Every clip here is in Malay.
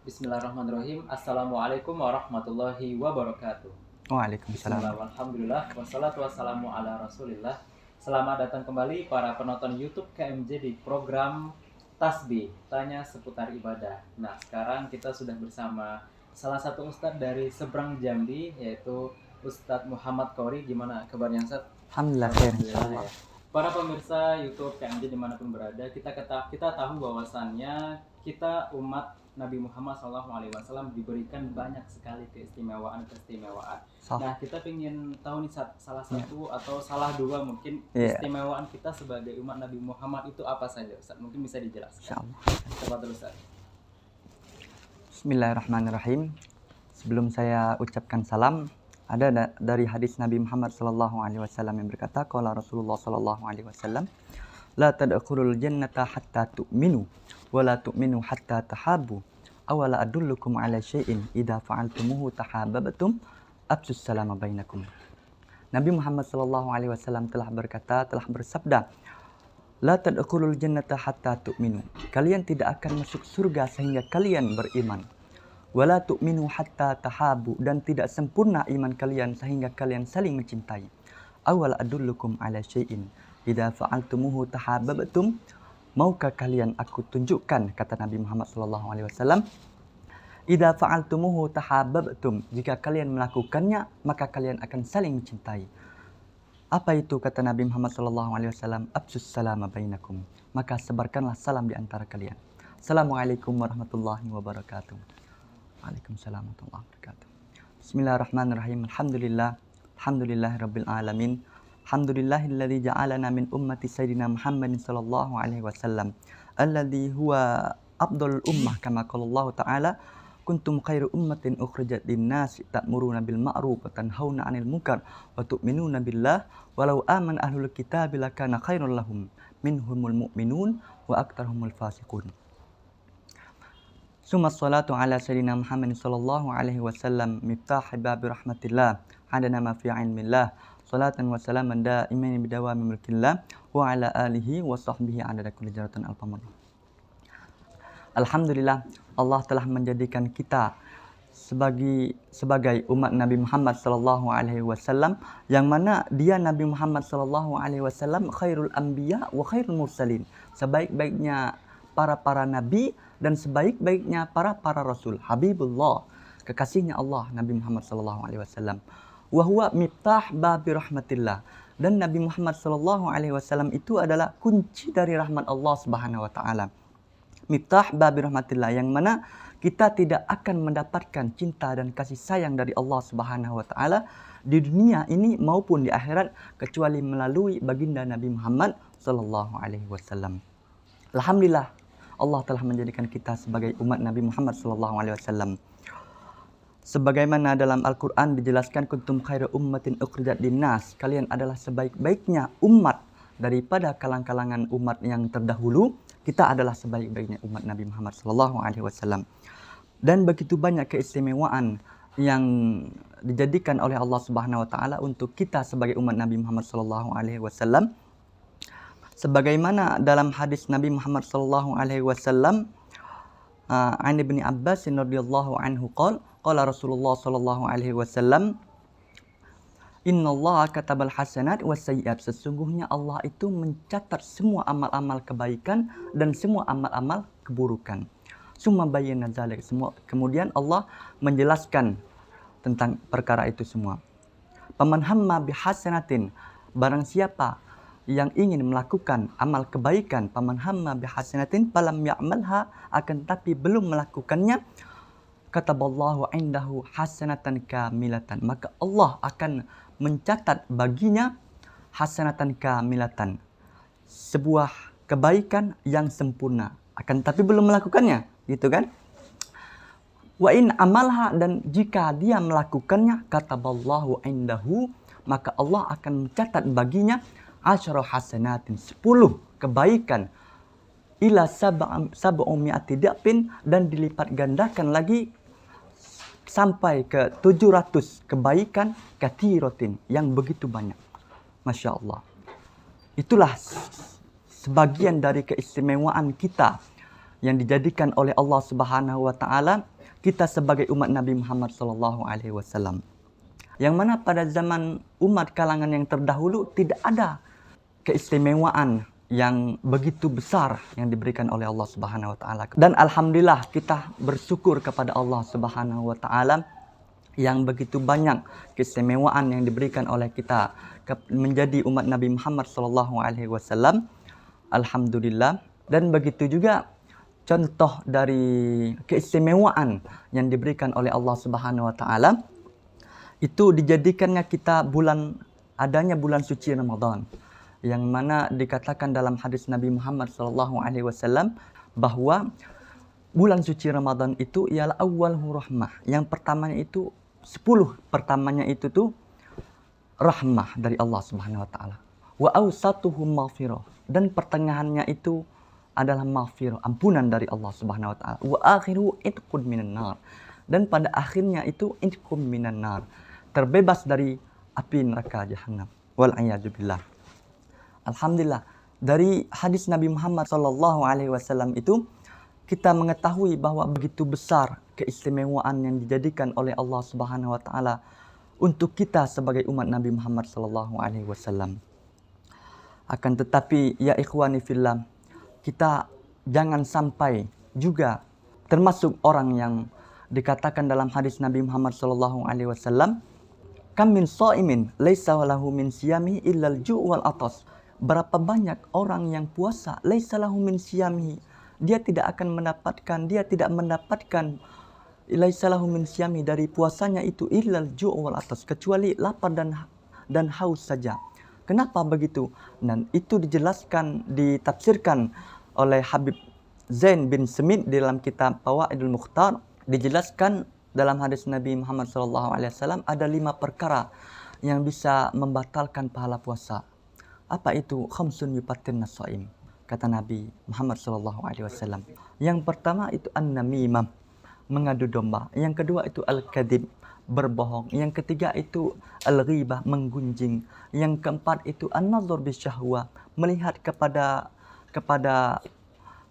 Bismillahirrahmanirrahim. Assalamualaikum warahmatullahi wabarakatuh. Waalaikumsalam. Bismillah, alhamdulillah, wassalatu wassalamu ala rasulillah. Selamat datang kembali para penonton YouTube KMJ di program Tasbih, tanya seputar ibadah. Nah, sekarang kita sudah bersama salah satu ustadz dari seberang Jambi, yaitu Ustadz Muhammad Qori. Gimana kabarnya, Ustadz? Alhamdulillah khair Alhamdulillah insyaallah. ya. Para pemirsa YouTube KMJ dimanapun berada, kita tahu bahwasannya kita umat Nabi Muhammad SAW diberikan banyak sekali keistimewaan. Sah. Nah, kita ingin tahu nih salah satu atau salah dua mungkin Iya, keistimewaan kita sebagai umat Nabi Muhammad itu apa saja, Ustaz? Mungkin bisa dijelaskan. insyaallah. Tafadhol, Ustaz. Bismillahirrahmanirrahim. Sebelum saya ucapkan salam, ada dari hadis Nabi Muhammad sallallahu alaihi wasallam yang berkata, qala Rasulullah sallallahu alaihi wasallam, la tadkhulul jannata hatta tu'minu wa la tu'minu hatta tahabbu. Awala adullukum ala syai'in idza fa'altumuhu tahabbtum afsus salama bainakum. Nabi Muhammad sallallahu alaihi wasallam telah bersabda, la tadkhulul jannata hatta tu'minu. Kalian tidak akan masuk surga sehingga kalian beriman. Wala tu'minu hatta tahabu, dan tidak sempurna iman kalian sehingga kalian saling mencintai. Awal adullukum ala syai'in idza fa'altumuhu tahabbtum. Maukah kalian aku tunjukkan, kata Nabi Muhammad sallallahu alaihi wasallam, idza fa'altumuhu tahabbtum, jika kalian melakukannya maka kalian akan saling mencintai. Apa itu, kata Nabi Muhammad sallallahu alaihi wasallam? Afsus salama bainakum, maka sebarkanlah salam di antara kalian. Assalamualaikum warahmatullahi wabarakatuh. Waalaikumsalam warahmatullahi wabarakatuh. Bismillahirrahmanirrahim. Alhamdulillahirabbil alamin. Alhamdulillahilladzi ja'alana min ummati sayyidina Muhammadin sallallahu alaihi wasallam, alladzi huwa afdhalul ummah, kama qala Allah ta'ala, kuntum khairu ummatin ukhrijat lin-nas ta'muruna bil ma'ruf wa tanhauna 'anil munkar wa tu'minuna billah walau amana ahlul kitabi lakana khairul lahum minhumul mu'minun wa aktsarhumul fasiqun. Summa sholatu ala sayyidina Muhammadin sallallahu alaihi wasallam miftah babi rahmatillah adana ma fi ilmillah, salatan wa salaman daimin bidawami mulkillah wa ala alihi wa sahbihi adada kulli jaratan alfamad. Alhamdulillah, Allah telah menjadikan kita sebagai umat Nabi Muhammad sallallahu alaihi wasallam, yang mana dia Nabi Muhammad sallallahu alaihi wasallam khairul anbiya wa khairul mursalin, sebaik-baiknya para nabi dan sebaik-baiknya para rasul. Habibullah, kekasihnya Allah, Nabi Muhammad sallallahu alaihi wasallam. Wa huwa miftah babi rahmatillah, dan Nabi Muhammad sallallahu alaihi wasallam itu adalah kunci dari rahmat Allah Subhanahu wa taala. Miftah babi rahmatillah, yang mana kita tidak akan mendapatkan cinta dan kasih sayang dari Allah Subhanahu wa taala di dunia ini maupun di akhirat kecuali melalui baginda Nabi Muhammad sallallahu alaihi wasallam. Alhamdulillah, Allah telah menjadikan kita sebagai umat Nabi Muhammad sallallahu alaihi wasallam. Sebagaimana dalam Al-Qur'an dijelaskan, kuntum khairu ummatin ukhrijat linnas, kalian adalah sebaik-baiknya umat daripada kalangan umat yang terdahulu. Kita adalah sebaik-baiknya umat Nabi Muhammad sallallahu alaihi wasallam. Dan begitu banyak keistimewaan yang dijadikan oleh Allah Subhanahu wa taala untuk kita sebagai umat Nabi Muhammad sallallahu alaihi wasallam. Sebagaimana dalam hadis Nabi Muhammad sallallahu alaihi wasallam, an Ibnu Abbas radhiyallahu anhu qala Rasulullah sallallahu alaihi wasallam, innallaha katabal hasanat was sayyi'at, sesungguhnya Allah itu mencatat semua amal-amal kebaikan dan semua amal-amal keburukan. Summa bayyana dzalik, kemudian Allah menjelaskan tentang perkara itu semua. Paman hamma bihasanatin, barang siapa yang ingin melakukan amal kebaikan, paman hamma bihasanatin falam ya'malha, akan tapi belum melakukannya, kataballahu indahu hasanatan kamilatan, maka Allah akan mencatat baginya hasanatan kamilatan, sebuah kebaikan yang sempurna, akan tapi belum melakukannya, gitu kan? Wa in amalha, dan jika dia melakukannya, kataballahu indahu, maka Allah akan mencatat baginya asyara hasanatin, 10 kebaikan, ila sab'umi'ati da'fin, dan dilipat gandakan lagi sampai ke 700 kebaikan, kathiratin, yang begitu banyak. Masya Allah. Itulah sebagian dari keistimewaan kita yang dijadikan oleh Allah Subhanahu wa taala kita sebagai umat Nabi Muhammad sallallahu alaihi wasallam. Yang mana pada zaman umat kalangan yang terdahulu tidak ada keistimewaan yang begitu besar yang diberikan oleh Allah Subhanahu wa taala. Dan alhamdulillah kita bersyukur kepada Allah Subhanahu wa taala yang begitu banyak keistimewaan yang diberikan oleh kita menjadi umat Nabi Muhammad sallallahu alaihi wasallam. Alhamdulillah. Dan begitu juga contoh dari keistimewaan yang diberikan oleh Allah Subhanahu wa taala itu dijadikannya kita adanya bulan suci Ramadan, yang mana dikatakan dalam hadis Nabi Muhammad sallallahu alaihi wasallam bahwa bulan suci Ramadan itu ialah awwalur rahmah. Yang pertamanya itu 10 pertamanya itu tuh rahmah dari Allah Subhanahu wa taala. Wa awsatuhum maghfirah, dan pertengahannya itu adalah maghfirah, ampunan dari Allah Subhanahu wa taala. Wa akhiru itqun minan nar, dan pada akhirnya itu itqun minan nar, terbebas dari api neraka jahanam. Wal a'yadu billah. Alhamdulillah, dari hadis Nabi Muhammad sallallahu alaihi wasallam itu kita mengetahui bahwa begitu besar keistimewaan yang dijadikan oleh Allah Subhanahu wa taala untuk kita sebagai umat Nabi Muhammad sallallahu alaihi wasallam. Akan tetapi ya ikhwani fillah, kita jangan sampai juga termasuk orang yang dikatakan dalam hadis Nabi Muhammad sallallahu alaihi wasallam, kam min shaimin laisa lahu min siyamihi illal ju' wal atas. Berapa banyak orang yang puasa laisa lahu min siyamihi, dia tidak mendapatkan laisa lahu min siyamihi, dari puasanya itu illal ju' wal atas, kecuali lapar dan haus saja. Kenapa begitu? Dan itu ditafsirkan oleh Habib Zain bin Semit di dalam kitab Fawaidul Mukhtar. Dijelaskan dalam hadis Nabi Muhammad SAW ada 5 perkara yang bisa membatalkan pahala puasa. Apa itu? Khamsun yufattinna shaim, kata Nabi Muhammad SAW. Yang pertama itu an-namimah, mengadu domba. Yang kedua itu al-kadhib, berbohong. Yang ketiga itu al-ghibah, menggunjing. Yang keempat itu an-nazar bisyahwa, melihat kepada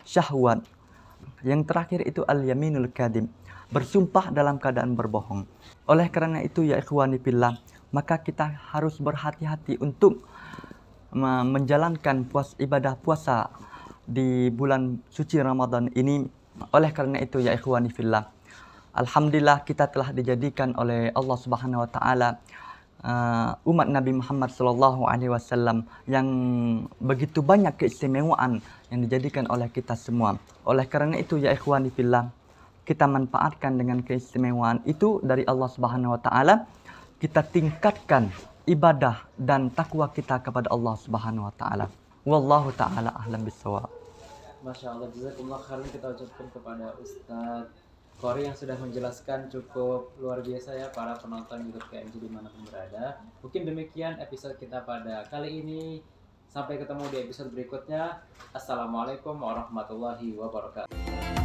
syahwat. Yang terakhir itu al-yaminul kadhib, bersumpah dalam keadaan berbohong. Oleh karena itu ya ikhwani fillah, maka kita harus berhati-hati untuk menjalankan ibadah puasa di bulan suci Ramadan ini. Oleh karena itu ya ikhwani fillah, alhamdulillah kita telah dijadikan oleh Allah Subhanahu wa taala umat Nabi Muhammad sallallahu alaihi wasallam yang begitu banyak keistimewaan yang dijadikan oleh kita semua. Oleh karena itu ya ikhwani fillah, kita manfaatkan dengan keistimewaan itu dari Allah Subhanahu wa taala, kita tingkatkan ibadah dan takwa kita kepada Allah Subhanahu wa taala. Wallahu taala a'lam bissawab. Masya Allah, jazakumullah khairan kita ucapkan kepada Ustadz Qori yang sudah menjelaskan cukup luar biasa ya para penonton YouTube KMJ dimanapun berada. Mungkin demikian episode kita pada kali ini. Sampai ketemu di episode berikutnya. Assalamualaikum warahmatullahi wabarakatuh.